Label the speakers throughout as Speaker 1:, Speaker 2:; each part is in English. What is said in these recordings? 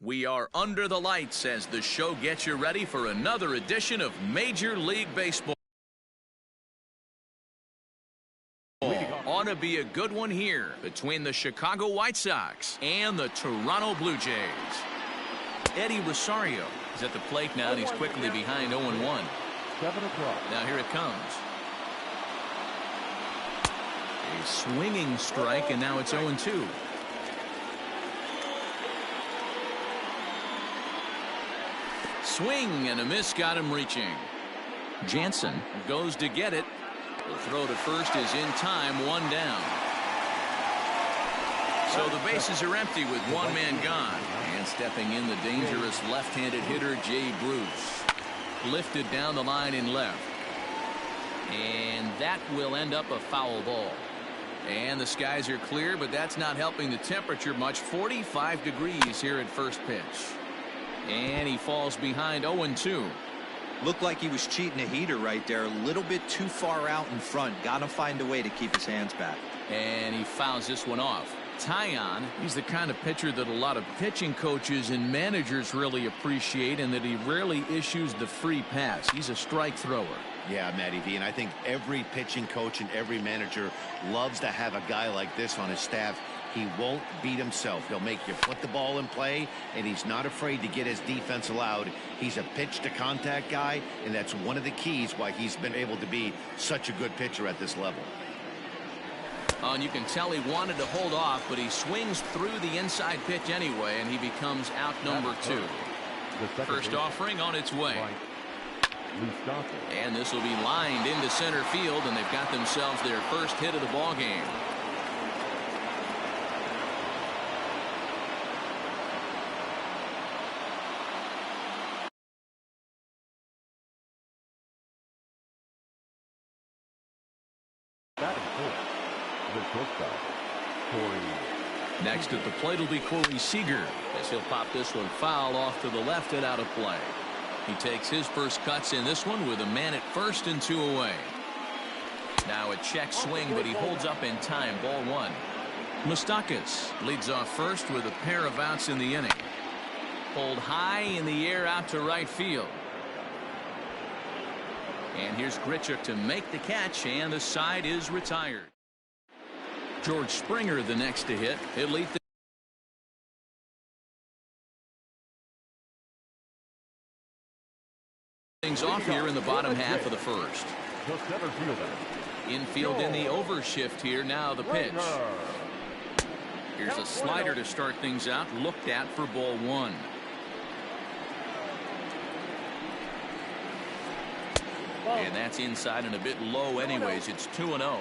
Speaker 1: We are under the lights as the show gets you ready for another edition of Major League Baseball. Ought to be a good one here between the Chicago White Sox and the Toronto Blue Jays. Eddie Rosario is at the plate now, and he's quickly behind 0-1.
Speaker 2: 7 o'clock.
Speaker 1: Now here it comes. A swinging strike, and now it's 0-2. Swing and a miss, got him reaching. Jansen goes to get it. The throw to first is in time, one down. So the bases are empty with one man gone. And stepping in, the dangerous left-handed hitter, Jay Bruce. Lifted down the line in left. And that will end up a foul ball. And the skies are clear, but that's not helping the temperature much. 45 degrees here at first pitch. And he falls behind 0-2.
Speaker 3: Looked like he was cheating a heater right there. A little bit too far out in front. Got to find a way to keep his hands back.
Speaker 1: And he fouls this one off. Taillon, he's the kind of pitcher that a lot of pitching coaches and managers really appreciate, and that he rarely issues the free pass. He's a strike thrower.
Speaker 4: Yeah, Matty V, and I think every pitching coach and every manager loves to have a guy like this on his staff. He won't beat himself. He'll make you put the ball in play, and he's not afraid to get his defense allowed. He's a pitch-to-contact guy, and that's one of the keys why he's been able to be such a good pitcher at this level.
Speaker 1: Oh, and you can tell he wanted to hold off, but he swings through the inside pitch anyway, and he becomes out number 2. First offering on its way. And this will be lined into center field, and they've got themselves their first hit of the ball game. Next at the plate will be Corey Seager, as he'll pop this one foul off to the left and out of play. He takes his first cuts in this one with a man at first and 2 away. Now a check swing, but he holds up in time. Ball 1. Moustakas leads off first with a pair of outs in the inning. Pulled high in the air out to right field. And here's Grichuk to make the catch, and the side is retired. George Springer the next to hit. He'll lead things off here in the bottom half of the first. Infield in the overshift here. Now the pitch. Here's a slider to start things out. Looked at for ball 1. And that's inside and a bit low anyways. It's 2-0.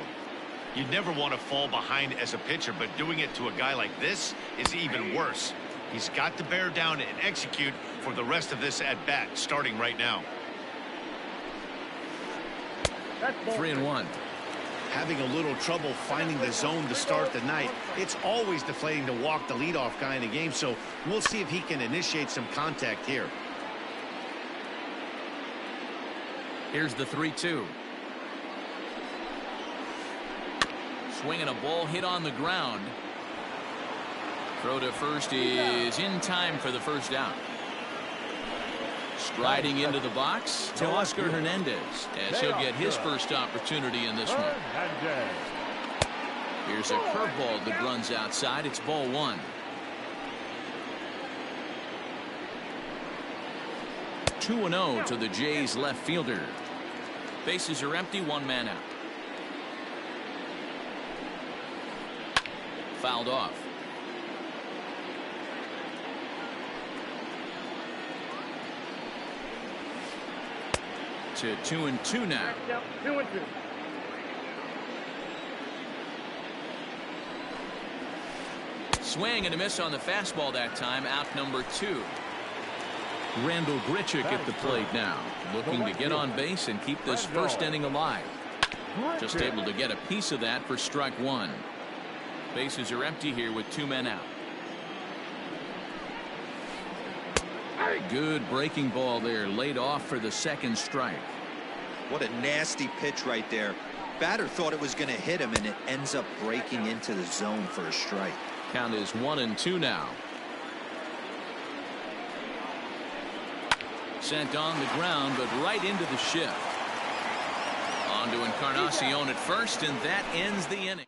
Speaker 4: You'd never want to fall behind as a pitcher, but doing it to a guy like this is even worse. He's got to bear down and execute for the rest of this at bat, starting right now.
Speaker 1: 3-1.
Speaker 4: Having a little trouble finding the zone to start the night. It's always deflating to walk the leadoff guy in the game, so we'll see if he can initiate some contact here.
Speaker 1: Here's the 3-2. Swinging a ball hit on the ground. Throw to first is in time for the first down. Striding into the box, Teoscar Hernandez, as he'll get his first opportunity in this one. Here's a curveball that runs outside. It's ball 1. 2-0 to the Jays left fielder. Bases are empty, one man out. Fouled off. To 2-2 now.
Speaker 2: 2-2.
Speaker 1: Swing and a miss on the fastball that time. Out number 2. Randall Grichuk at the plate now, looking to get on base and keep this first inning alive. Just able to get a piece of that for strike 1. Bases are empty here with 2 men out. Good breaking ball there, laid off for the second strike.
Speaker 3: What a nasty pitch right there. Batter thought it was going to hit him, and it ends up breaking into the zone for a strike.
Speaker 1: Count is 1-2 now. Sent on the ground, but right into the shift. On to Encarnacion at first, and that ends the inning.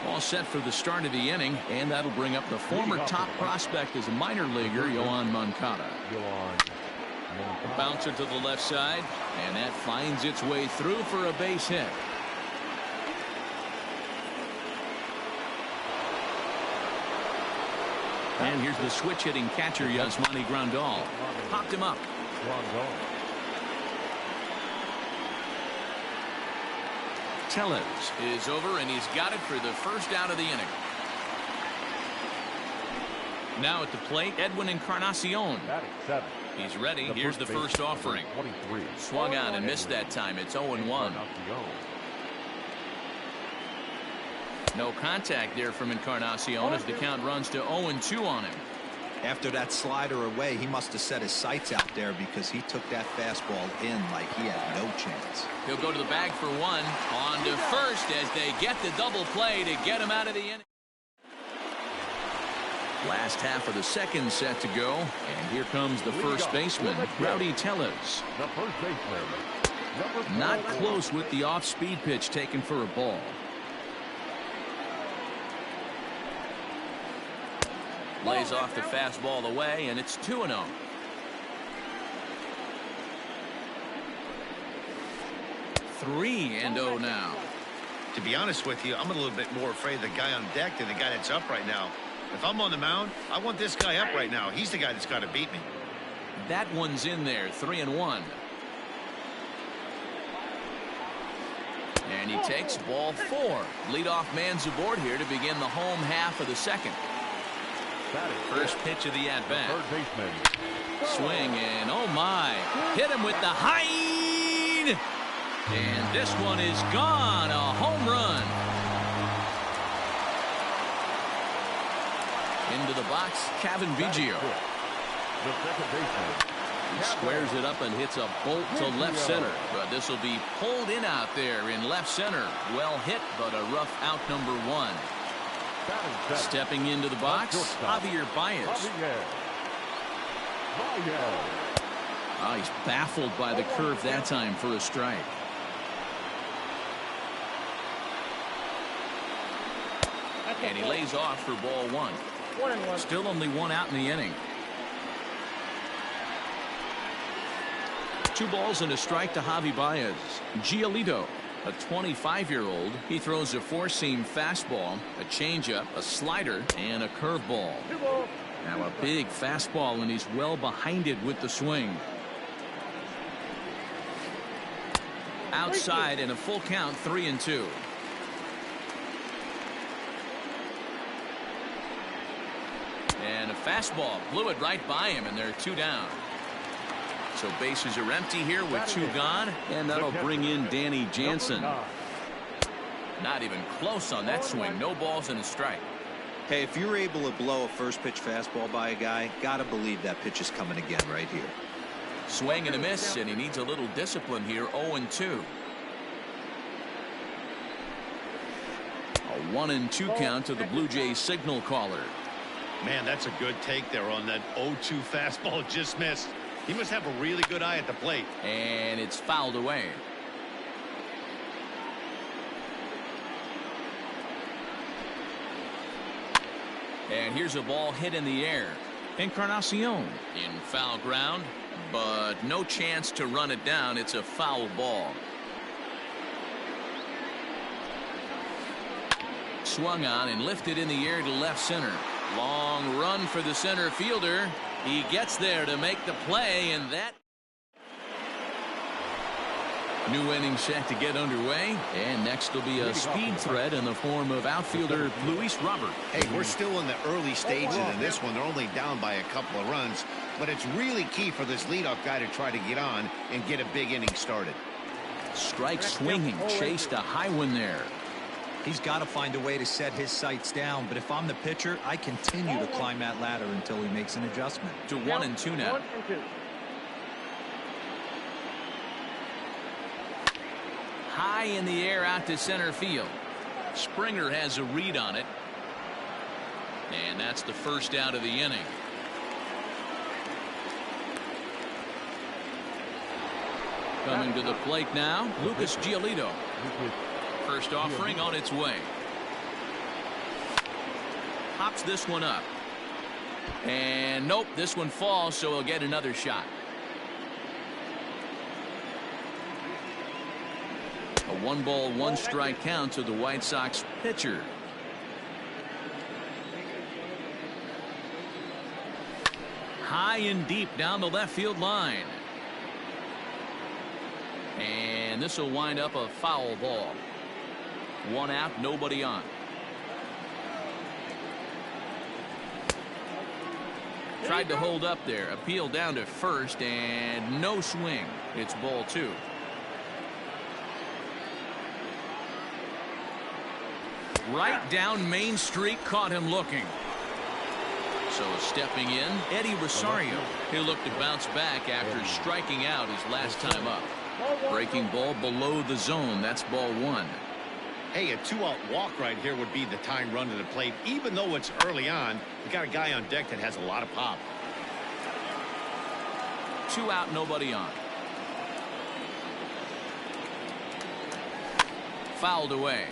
Speaker 1: All set for the start of the inning, and that'll bring up the former top prospect as a minor leaguer, Yoan Moncada. A bouncer to the left side, and that finds its way through for a base hit. And here's the switch-hitting catcher, Yasmani Grandal. Popped him up. Tellez is over, and he's got it for the first out of the inning. Now at the plate, Edwin Encarnacion. He's ready. Here's the first offering. Swung on and missed that time. It's 0-1. No contact there from Encarnacion as the count runs to 0-2 on him.
Speaker 3: After that slider away, he must have set his sights out there because he took that fastball in like he had no chance.
Speaker 1: He'll go to the bag for one. On to first as they get the double play to get him out of the inning. Last half of the second set to go, and here comes the first baseman, Rowdy Tellez. Not close with the off-speed pitch taken for a ball. Lays off the fastball away, and it's 2-0. Three and 0 now.
Speaker 4: To be honest with you, I'm a little bit more afraid of the guy on deck than the guy that's up right now. If I'm on the mound, I want this guy up right now. He's the guy that's got to beat me.
Speaker 1: That one's in there, 3-1. And he takes ball 4. Leadoff man's aboard here to begin the home half of the second. First pitch of the at-bat. Swing, and oh my. Hit him with the high. And this one is gone. A home run. Into the box, Cavan Biggio. He squares it up and hits a bolt to left center. But this will be pulled in out there in left center. Well hit, but a rough out number 1. Stepping into the box, Javier Baez. Oh, he's baffled by the curve that time for a strike. And he lays off for ball 1. Still only 1 out in the inning. 2 balls and a strike to Javi Baez. Giolito, a 25-year-old. He throws a 4-seam fastball, a changeup, a slider, and a curveball. Now a big fastball, and he's well behind it with the swing. Outside and a full count, 3-2. And a fastball blew it right by him, and they're 2 down. So bases are empty here with 2 gone, and that'll bring in Danny Jansen. Not even close on that swing. No balls and a strike.
Speaker 3: Hey, if you're able to blow a first pitch fastball by a guy, gotta believe that pitch is coming again right here.
Speaker 1: Swing and a miss, and he needs a little discipline here. 0-2. A 1-2 count to the Blue Jays signal caller.
Speaker 4: Man, that's a good take there on that 0-2 fastball just missed. He must have a really good eye at the plate.
Speaker 1: And it's fouled away. And here's a ball hit in the air. Encarnacion in foul ground, but no chance to run it down. It's a foul ball. Swung on and lifted in the air to left center. Long run for the center fielder. He gets there to make the play, and that new inning set to get underway. And next will be a speed threat in the form of outfielder Luis Robert.
Speaker 4: Hey, we're still in the early stages in this one. They're only down by a couple of runs, but it's really key for this leadoff guy to try to get on and get a big inning started.
Speaker 1: Strike swinging, chased a high one there.
Speaker 3: He's got to find a way to set his sights down, but if I'm the pitcher, I continue to climb that ladder until he makes an adjustment.
Speaker 1: To 1-2 now. High in the air out to center field. Springer has a read on it. And that's the first out of the inning. Coming to the plate now, Lucas Giolito. First offering on its way. Hops this one up. And nope, this one falls, so he'll get another shot. A 1-ball, 1-strike count to the White Sox pitcher. High and deep down the left field line. And this will wind up a foul ball. 1 out, nobody on. Tried to hold up there. Appeal down to first and no swing. It's ball 2. Right down Main Street, caught him looking. So stepping in, Eddie Rosario. He'll look to bounce back after striking out his last time up. Breaking ball below the zone. That's ball 1.
Speaker 4: Hey, a 2-out walk right here would be the time run to the plate. Even though it's early on, you got a guy on deck that has a lot of pop.
Speaker 1: 2 out, nobody on. Fouled away.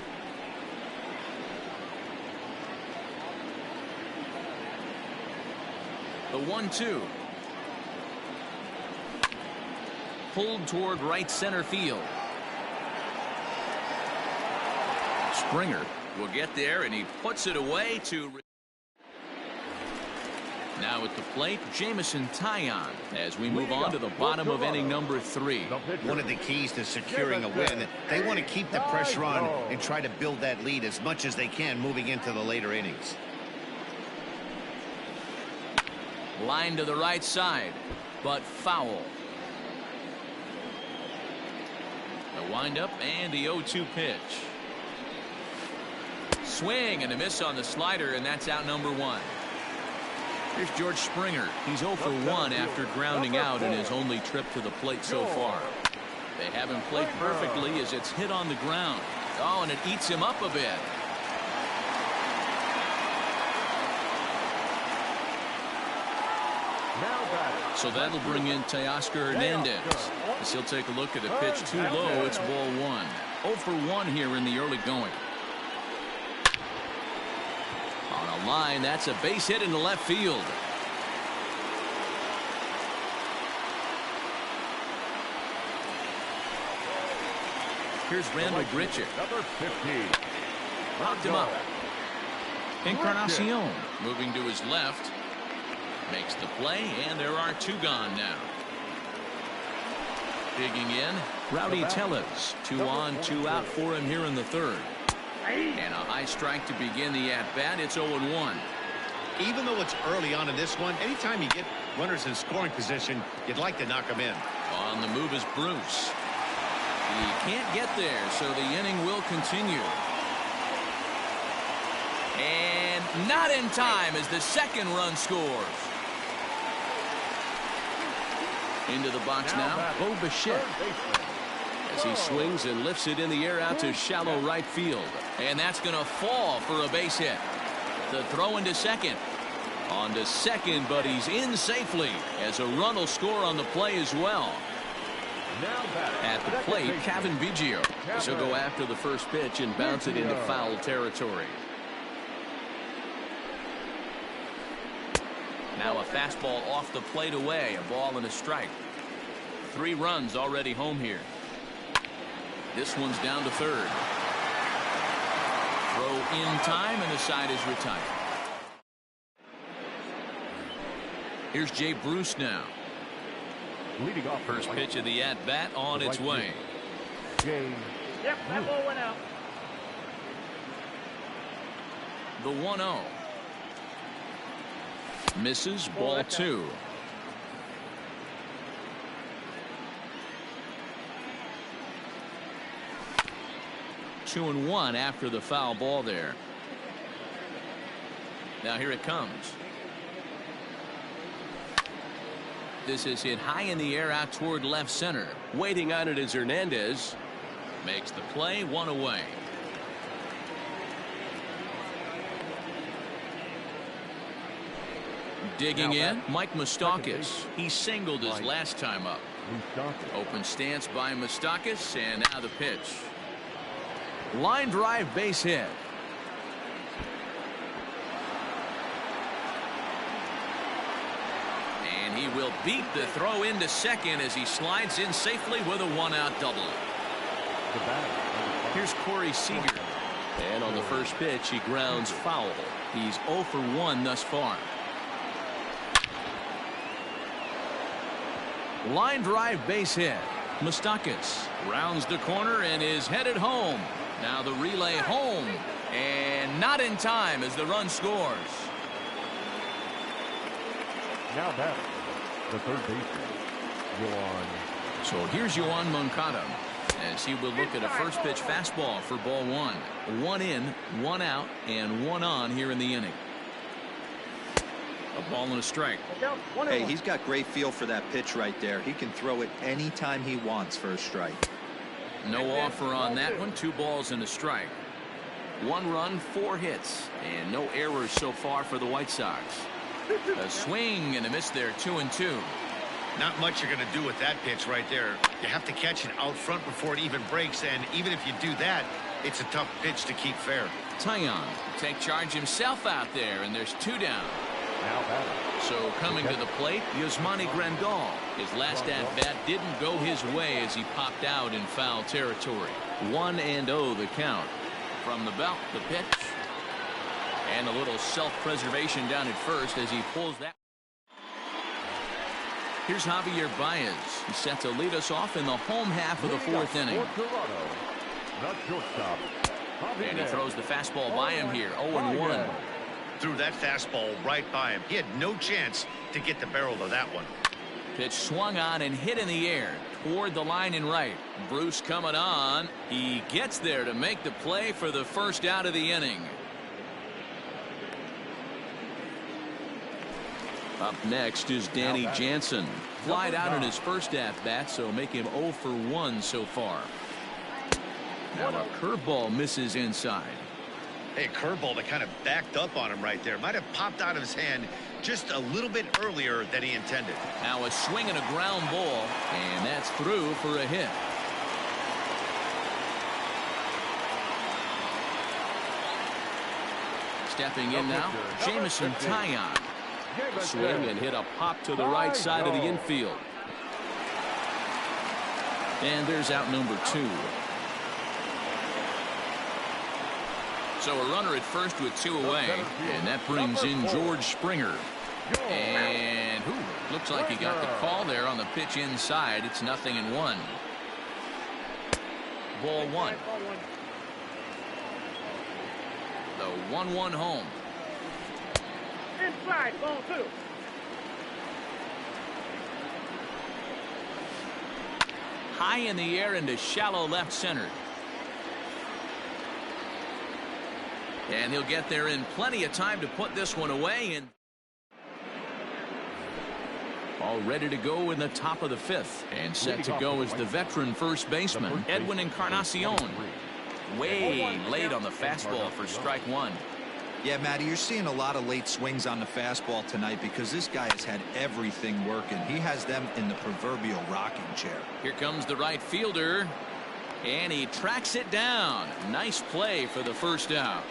Speaker 1: The 1-2. Pulled toward right center field. Springer will get there, and he puts it away to. Now at the plate, Jameson Taillon as we move on to the bottom of inning number 3.
Speaker 4: One of the keys to securing a win, they want to keep the pressure on and try to build that lead as much as they can moving into the later innings.
Speaker 1: Line to the right side, but foul. The windup and the 0-2 pitch. Swing and a miss on the slider, and that's out number 1. Here's George Springer. He's 0 for 1 after grounding out in his only trip to the plate so far. They haven't played perfectly as it's hit on the ground. Oh, and it eats him up a bit. So that'll bring in Teoscar Hernandez as he'll take a look at a pitch too low. It's ball 1. 0 for 1 here in the early going. On a line, that's a base hit into left field. Here's Randall Grichuk.
Speaker 2: Number 15.
Speaker 1: Locked him up. Encarnacion moving to his left. Makes the play, and there are 2 gone now. Digging in, Rowdy Tellez. 2 on, 2 out for him here in the 3rd. And a high strike to begin the at-bat. It's 0-1.
Speaker 4: Even though it's early on in this one, anytime you get runners in scoring position, you'd like to knock them in.
Speaker 1: On the move is Bruce. He can't get there, so the inning will continue. And not in time as the 2nd run scores. Into the box now, Bo Bichette. As he swings and lifts it in the air out to shallow right field. And that's going to fall for a base hit. The throw into second. On to second, but he's in safely as a run will score on the play as well. At the plate, Cavan Biggio. As he'll go after the first pitch and bounce it into foul territory. Now a fastball off the plate away. A ball and a strike. 3 runs already home here. This one's down to 3rd. Throw in time, and the side is retired. Here's Jay Bruce now.
Speaker 2: Leading off
Speaker 1: first pitch of the at-bat on its way.
Speaker 2: Jay.
Speaker 5: Yep, that ball went out.
Speaker 1: The 1-0. Misses, ball 2. Two and 1 after the foul ball there. Now here it comes. This is hit high in the air out toward left center. Waiting on it is Hernandez. Makes the play, 1 away. Digging in, Mike Moustakas. He singled his last time up.
Speaker 2: Moustakas.
Speaker 1: Open stance by Moustakas, and now the pitch. Line drive, base hit. And he will beat the throw into second as he slides in safely with a one-out double.
Speaker 2: The batter.
Speaker 1: Here's Corey Seager. And on the first pitch, he grounds foul. He's 0 for 1 thus far. Line drive, base hit. Moustakas rounds the corner and is headed home. Now the relay home, and not in time as the run scores.
Speaker 2: Now batter, the third baseman, Yoan.
Speaker 1: So here's Yoan Moncada as he will look at a first pitch fastball for ball one. 1 in, 1 out, and 1 on here in the inning. A ball and a strike.
Speaker 3: Hey, he's got great feel for that pitch right there. He can throw it anytime he wants for a strike.
Speaker 1: No offer on that one. 2 balls and a strike. 1 run, 4 hits, and no errors so far for the White Sox. A swing and a miss there, 2-2.
Speaker 4: Not much you're going to do with that pitch right there. You have to catch it out front before it even breaks, and even if you do that, it's a tough pitch to keep fair.
Speaker 1: Taillon take charge himself out there, and there's 2 down.
Speaker 2: Now batter.
Speaker 1: So coming to the plate, Yasmani Grandal. His last at-bat didn't go his way as he popped out in foul territory. 1-0 the count. From the belt, the pitch. And a little self-preservation down at first as he pulls that. Here's Javier Baez. He's set to lead us off in the home half of the 4th inning.
Speaker 2: For Toronto, the shortstop,
Speaker 1: And he
Speaker 2: Javier
Speaker 1: throws the fastball by him here. 0-1.
Speaker 4: Threw that fastball right by him. He had no chance to get the barrel of that one.
Speaker 1: Pitch swung on and hit in the air toward the line and right. Bruce coming on. He gets there to make the play for the first out of the inning. Up next is Danny Jansen. Flied out in his first at-bat, so make him 0 for 1 so far. Now a curveball misses inside.
Speaker 4: Hey, a curveball that kind of backed up on him right there. Might have popped out of his hand just a little bit earlier than he intended.
Speaker 1: Now a swing and a ground ball, and that's through for a hit. Stepping in now, Jameson Taillon. Swing and hit a pop to the right side of the infield. And there's out number 2. So a runner at first with 2 away, and that brings in George Springer. And looks like he got the call there on the pitch inside. It's 0-1. Ball 1. The 1-1 home.
Speaker 5: Inside, ball 2.
Speaker 1: High in the air into shallow left center. And he'll get there in plenty of time to put this one away. And all ready to go in the top of the 5th. And set to go is the veteran first baseman, Edwin Encarnacion. Way late on the fastball for strike 1.
Speaker 3: Yeah, Matty, you're seeing a lot of late swings on the fastball tonight because this guy has had everything working. He has them in the proverbial rocking chair.
Speaker 1: Here comes the right fielder. And he tracks it down. Nice play for the first out.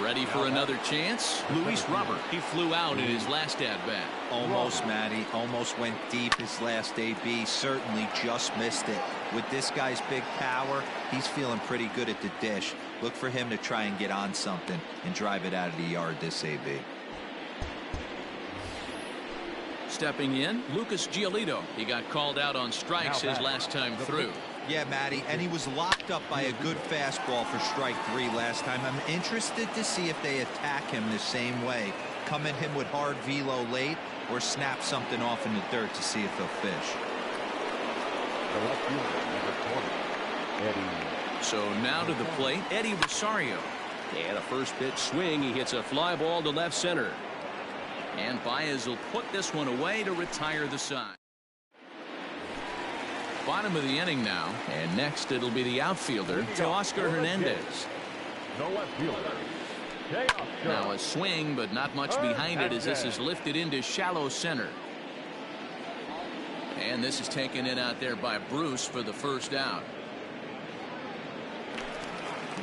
Speaker 1: Ready for another chance? Luis Robert. He flew out in his last at-bat.
Speaker 3: Almost, Matty. Almost went deep his last AB. Certainly just missed it. With this guy's big power, he's feeling pretty good at the dish. Look for him to try and get on something and drive it out of the yard this AB.
Speaker 1: Stepping in, Lucas Giolito. He got called out on strikes his last time through.
Speaker 3: Yeah, Matty, and he was locked up by a good fastball for strike 3 last time. I'm interested to see if they attack him the same way. Come at him with hard velo late or snap something off in the dirt to see if he'll fish.
Speaker 2: The left fielder, number 20, Eddie.
Speaker 1: So now to the plate, Eddie Rosario. And a first pitch swing. He hits a fly ball to left center. And Baez will put this one away to retire the side. Bottom of the inning now, and next it'll be the outfielder, Teoscar Hernandez.
Speaker 2: The left fielder,
Speaker 1: Now a swing, but not much behind it as this is lifted into shallow center. And this is taken in out there by Bruce for the first out.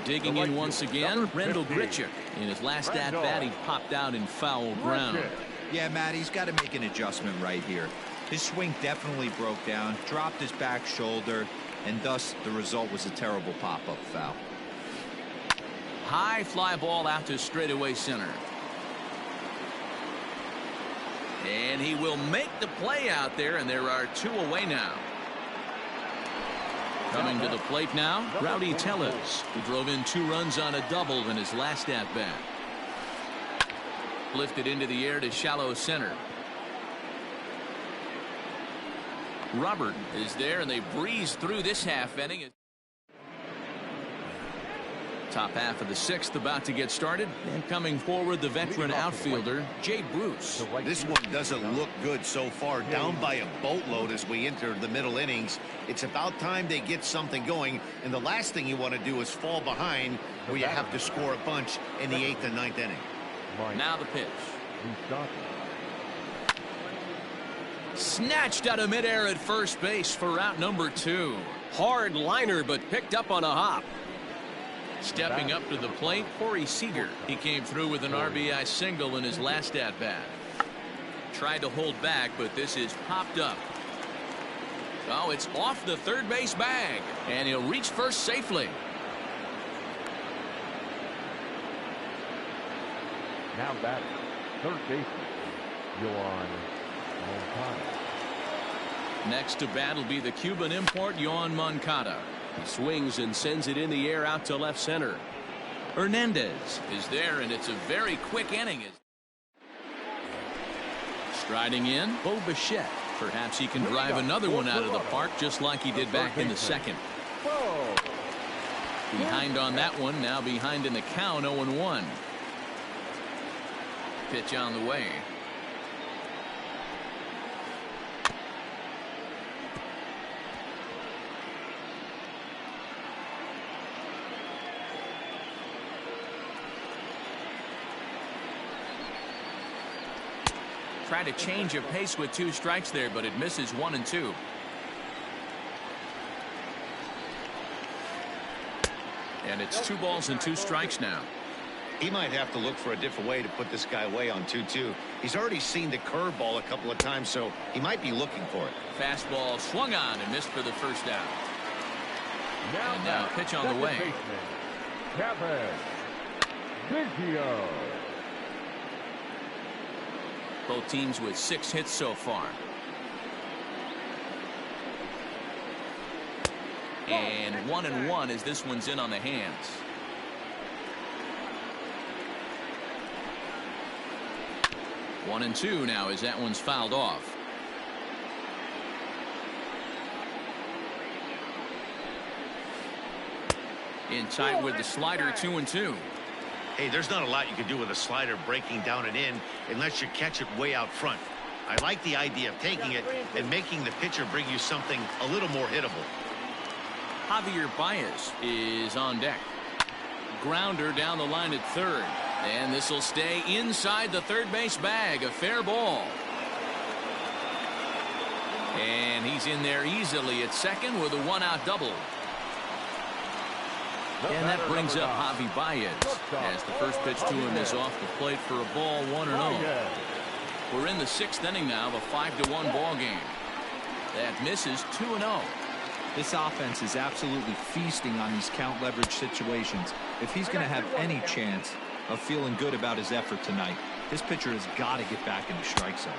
Speaker 1: Digging in once again, Randall Grichuk. In his last at-bat, he popped out in foul ground.
Speaker 3: Yeah, Matt, he's got to make an adjustment right here. His swing definitely broke down, dropped his back shoulder, and thus the result was a terrible pop-up foul.
Speaker 1: High fly ball out to straightaway center. And he will make the play out there, and there are 2 away now. Coming to the plate now, Rowdy Tellez, who drove in 2 runs on a double in his last at-bat. Lifted into the air to shallow center. Robert is there, and they breeze through this half inning. Top half of the 6th about to get started, and coming forward, the veteran outfielder Jay Bruce.
Speaker 4: This one doesn't look good so far. Down by a boatload as we enter the middle innings. It's about time they get something going, and the last thing you want to do is fall behind where you have to score a bunch in the 8th and 9th inning.
Speaker 1: Now the pitch. Snatched out of midair at first base for out number 2.
Speaker 6: Hard liner, but picked up on a hop.
Speaker 1: Stepping up to the plate, Corey Seager. He came through with an RBI single in his last at-bat. Tried to hold back, but this is popped up. Oh, it's off the third base bag, and he'll reach first safely.
Speaker 2: Now batting, third baseman, Yoan Moncada.
Speaker 1: Next to bat will be the Cuban import, Yoan Moncada.
Speaker 6: He swings and sends it in the air out to left center.
Speaker 1: Hernandez is there, and it's a very quick inning. Striding in, Bo Bichette. Perhaps he can drive another one out of the park just like he did back in the 2nd. Behind on that one, now behind in the count, 0-1. Pitch on the way. Try to change of pace with 2 strikes there, but it misses 1 and 2. And it's 2 balls and 2 strikes now.
Speaker 4: He might have to look for a different way to put this guy away on 2-2. He's already seen the curveball a couple of times, so he might be looking for it.
Speaker 1: Fastball swung on and missed for the first out. And now pitch on the way.
Speaker 2: Kevin Biggio.
Speaker 1: Both teams with 6 hits so far. And 1-1 as this one's in on the hands. One and 2 now as that one's fouled off. In tight with the slider, 2-2.
Speaker 4: Hey, there's not a lot you can do with a slider breaking down and in unless you catch it way out front. I like the idea of taking it and making the pitcher bring you something a little more hittable.
Speaker 1: Javier Baez is on deck. Grounder down the line at third. And this will stay inside the third base bag. A fair ball. And he's in there easily at second with a 1-out double. And that brings up Javi Baez as the first pitch to him is off the plate for a ball, 1-0. We're in the 6th inning now of a 5-1 ball game. That misses, 2-0.
Speaker 3: This offense is absolutely feasting on these count leverage situations. If he's going to have any chance of feeling good about his effort tonight, this pitcher has got to get back in the strike zone.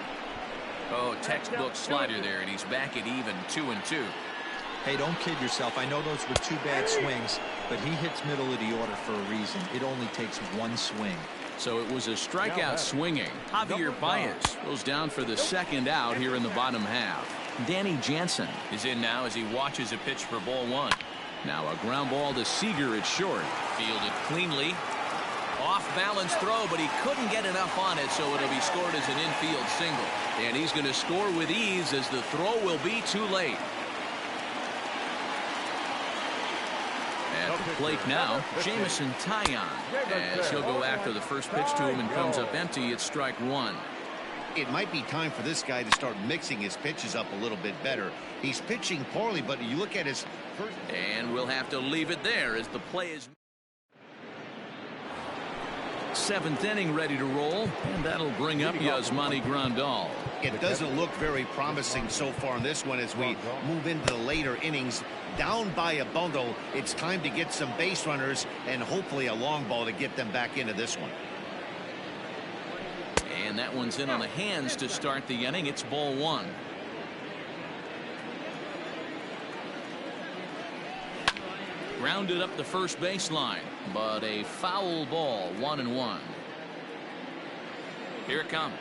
Speaker 1: Oh, textbook slider there, and he's back at even 2-2.
Speaker 3: Hey, don't kid yourself. I know those were 2 bad swings, but he hits middle of the order for a reason. It only takes 1 swing.
Speaker 1: So it was a strikeout swinging. Javier Baez goes down for the 2nd out here in the bottom half. Danny Jansen is in now as he watches a pitch for ball 1. Now a ground ball to Seager at short. Fielded cleanly. Off balance throw, but he couldn't get enough on it, so it'll be scored as an infield single. And he's going to score with ease as the throw will be too late. At the plate now, Jameson Taillon, as he'll go after the first pitch to him and comes up empty at strike 1.
Speaker 4: It might be time for this guy to start mixing his pitches up a little bit better. He's pitching poorly, but you look at his first.
Speaker 1: And we'll have to leave it there as the play is. Seventh inning ready to roll, and that'll bring up Yasmani Grandal.
Speaker 4: It doesn't look very promising so far in this one as we move into the later innings. Down by a bundle, it's time to get some base runners and hopefully a long ball to get them back into this one.
Speaker 1: And that one's in on the hands to start the inning. It's ball one. Grounded up the first baseline, but a foul ball, 1-1. Here it comes.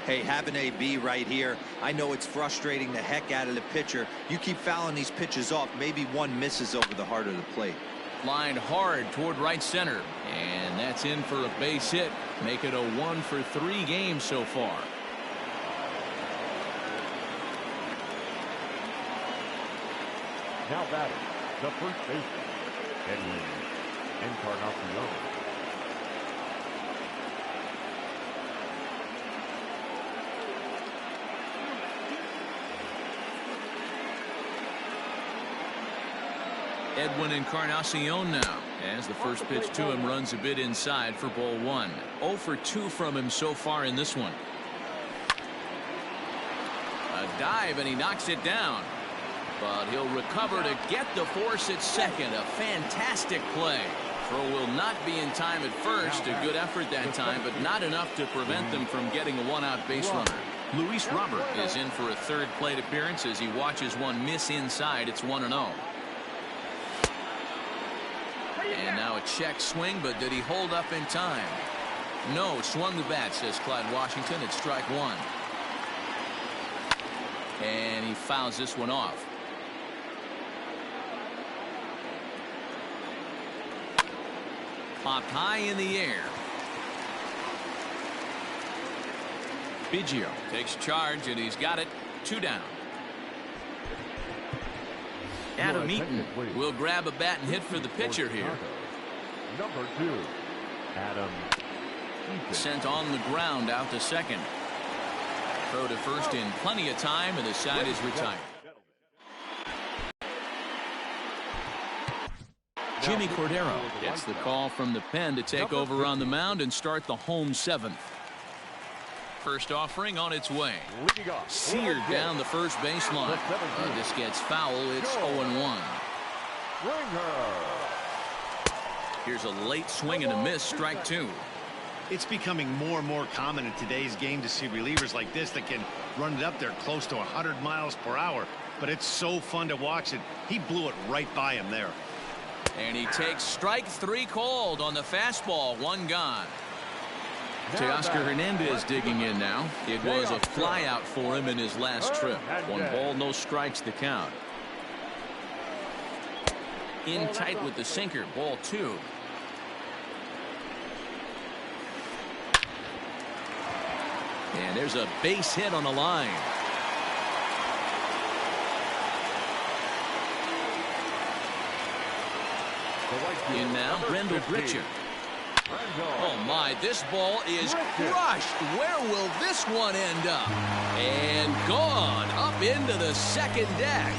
Speaker 3: Hey, have an AB right here. I know it's frustrating the heck out of the pitcher. You keep fouling these pitches off, maybe one misses over the heart of the plate.
Speaker 1: Lined hard toward right center, and that's in for a base hit. Make it a 1-for-3 game so far.
Speaker 2: Now batting, the first baseman, Edwin Encarnacion.
Speaker 1: Edwin Encarnacion now, as the first pitch to him runs a bit inside for ball one. 0 for 2 from him so far in this one. A dive, and he knocks it down. But he'll recover to get the force at second. A fantastic play. Throw will not be in time at first. A good effort that time, but not enough to prevent them from getting a one-out base runner. Luis Robert is in for a third plate appearance as he watches one miss inside. It's 1-0. And now a check swing, but did he hold up in time? No, swung the bat, says Clyde Washington. It's strike one. And he fouls this one off. Popped high in the air. Biggio takes charge, and he's got it. 2 down. Adam Eaton will grab a bat and hit for the pitcher here.
Speaker 2: Number 2, Adam Eaton.
Speaker 1: Sent on the ground out to second. Throw to first in plenty of time, and the side is retired. Jimmy Cordero gets the call from the pen to take over on the mound and start the home 7th. First offering on its way. Seared down the first baseline. This gets foul. It's 0-1. Here's a late swing and a miss. Strike 2.
Speaker 4: It's becoming more and more common in today's game to see relievers like this that can run it up there close to 100 miles per hour. But it's so fun to watch it. He blew it right by him there.
Speaker 1: And he takes strike 3 called on the fastball. 1 gone. Teoscar Hernandez digging in now. It was a fly out for him in his last trip. 1 ball, no strikes to count. In tight with the sinker. Ball 2. And there's a base hit on the line. In now, Brendel Gritcher. Oh my, this ball is crushed. Where will this one end up? And gone up into the second deck.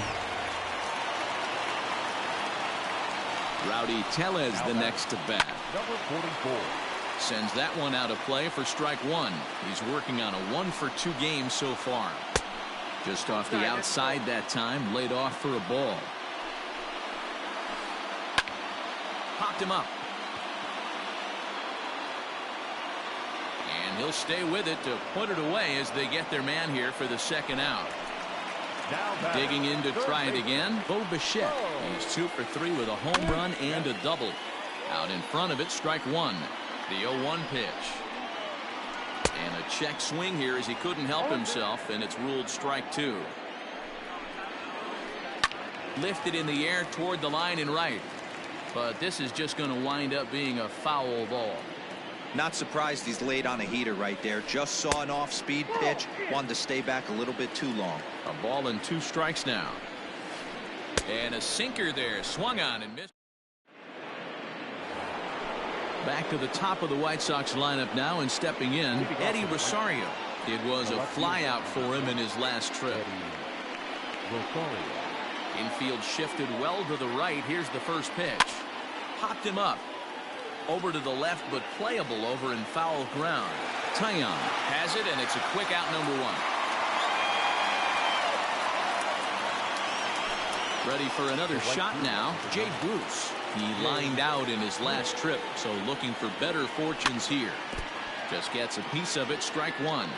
Speaker 1: Rowdy Tellez the next to bat.
Speaker 2: Number 44.
Speaker 1: Sends that one out of play for strike 1. He's working on a 1-for-2 game so far. Just off the outside that time, laid off for a ball. Popped him up. And he'll stay with it to put it away as they get their man here for the second out. Digging in to try it again, Bo Bichette. He's 2 for 3 with a home run and a double. Out in front of it, strike 1. The 0-1 pitch. And a check swing here as he couldn't help himself, and it's ruled strike 2. Lifted in the air toward the line and right. But this is just going to wind up being a foul ball.
Speaker 3: Not surprised he's laid on a heater right there. Just saw an off-speed pitch. Wanted to stay back a little bit too long.
Speaker 1: A ball and 2 strikes now. And a sinker there. Swung on and missed. Back to the top of the White Sox lineup now, and stepping in, Eddie Rosario. It was a flyout for him in his last trip. Infield shifted well to the right. Here's the first pitch. Popped him up. Over to the left, but playable over in foul ground. Taillon has it, and it's a quick out, number 1. Ready for another shot now, Jay Bruce. He lined out in his last trip, so looking for better fortunes here. Just gets a piece of it, strike 1.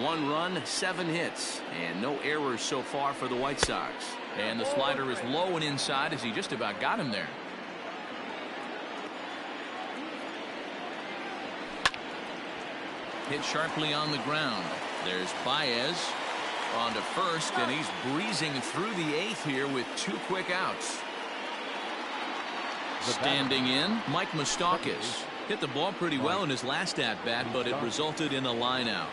Speaker 1: 1 run, 7 hits, and no errors so far for the White Sox. And the slider is low and inside as he just about got him there. Hit sharply on the ground. There's Baez on to first, and he's breezing through the 8th here with 2 quick outs. Standing in, Mike Moustakas. Hit the ball pretty well in his last at-bat, but it resulted in a line out.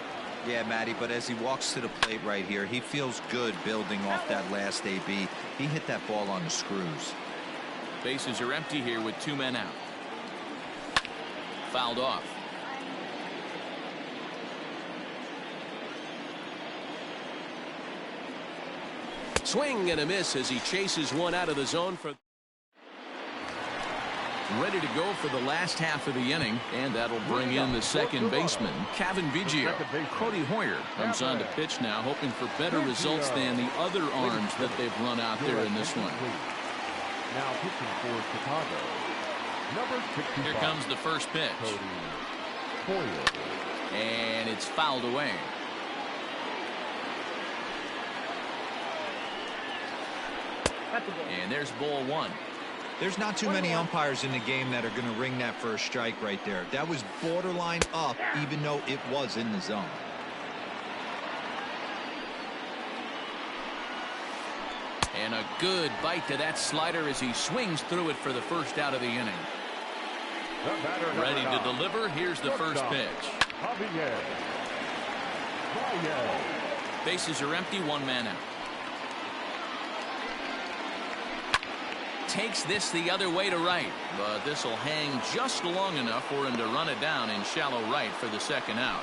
Speaker 3: Yeah, Matty, but as he walks to the plate right here, he feels good building off that last AB. He hit that ball on the screws.
Speaker 1: Bases are empty here with 2 men out. Fouled off. Swing and a miss as he chases one out of the zone. For ready to go for the last half of the inning, and that'll bring in the second baseman, Cavan Biggio. Cody Hoyer comes on to pitch now, hoping for better results than the other arms that they've run out there in this one.
Speaker 2: Now pitching for Chicago, number 65.
Speaker 1: Here comes the first pitch.
Speaker 2: Cody Hoyer.
Speaker 1: And it's fouled away. And there's ball 1.
Speaker 3: There's not too many umpires in the game that are going to ring that first strike right there. That was borderline up, even though it was in the zone.
Speaker 1: And a good bite to that slider as he swings through it for the first out of the inning. Ready to deliver. Here's the first pitch. Bases are empty, 1 man out. Takes this the other way to right, but this will hang just long enough for him to run it down in shallow right for the second out.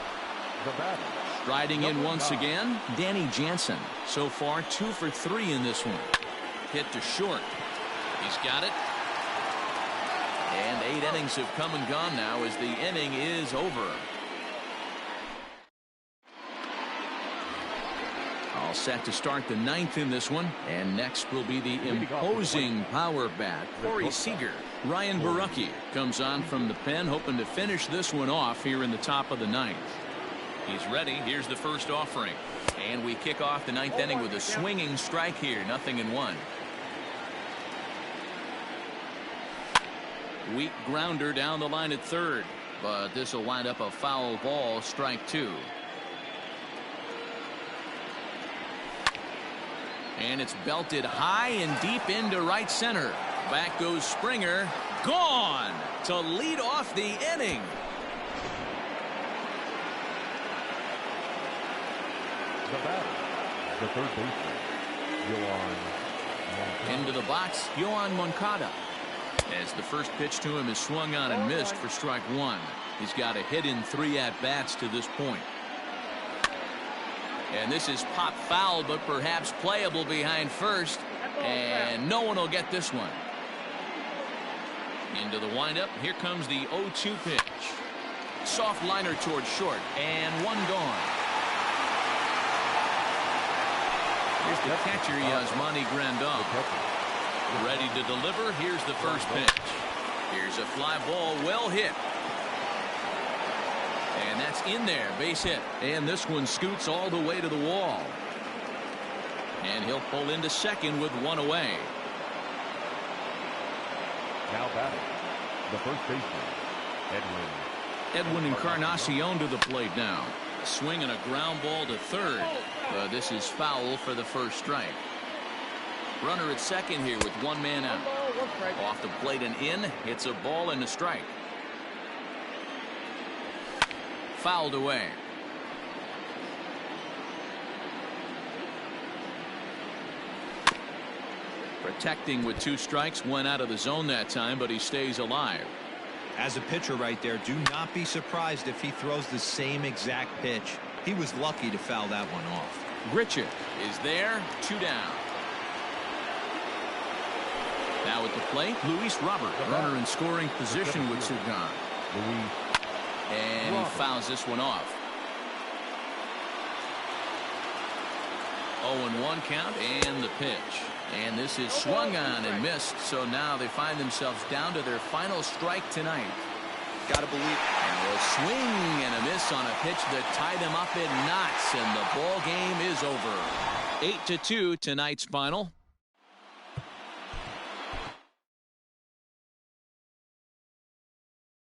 Speaker 1: Striding in once again, Danny Jansen. So far 2 for 3 in this one. Hit to short. He's got it. And 8 innings have come and gone now as the inning is over. All set to start the 9th in this one, and next will be the imposing power bat, Corey Seager. Ryan Borucki comes on from the pen, hoping to finish this one off here in the top of the 9th. He's ready. Here's the first offering, and we kick off the 9th inning with a swinging strike here, 0-1. Weak grounder down the line at third, but this will wind up a foul ball, strike 2. And it's belted high and deep into right center. Back goes Springer. Gone to lead off the inning.
Speaker 2: The batter, the third baseman, Yoan Moncada.
Speaker 1: Into the box, Yoan Moncada. As the first pitch to him is swung on and missed for strike 1. He's got a hit in 3 at-bats to this point. And this is pop foul, but perhaps playable behind first. And no one will get this one. Into the windup. Here comes the 0-2 pitch. Soft liner towards short. And 1 gone. Here's the catcher, Yasmani Grandal. Ready to deliver. Here's the first pitch. Here's a fly ball, well hit. And that's in there, base hit. And this one scoots all the way to the wall. And he'll pull into second with 1 away.
Speaker 2: Now batting, the first baseman,
Speaker 1: Edwin Encarnacion to the plate now. A swing and a ground ball to third. This is foul for the first strike. Runner at second here with 1 man out. Off the plate and in. It's a ball and a strike. Fouled away. Protecting with 2 strikes, went out of the zone that time, but he stays alive.
Speaker 3: As a pitcher right there, do not be surprised if he throws the same exact pitch. He was lucky to foul that one off.
Speaker 1: Grichuk is there, 2 down. Now at the plate, Luis Robert, runner in scoring position with 2 gone. And he fouls this one off. 0-1 count and the pitch. And this is swung on and missed. So now they find themselves down to their final strike tonight.
Speaker 3: Gotta believe.
Speaker 1: And a swing and a miss on a pitch that tied them up in knots. And the ball game is over. 8-2 tonight's final.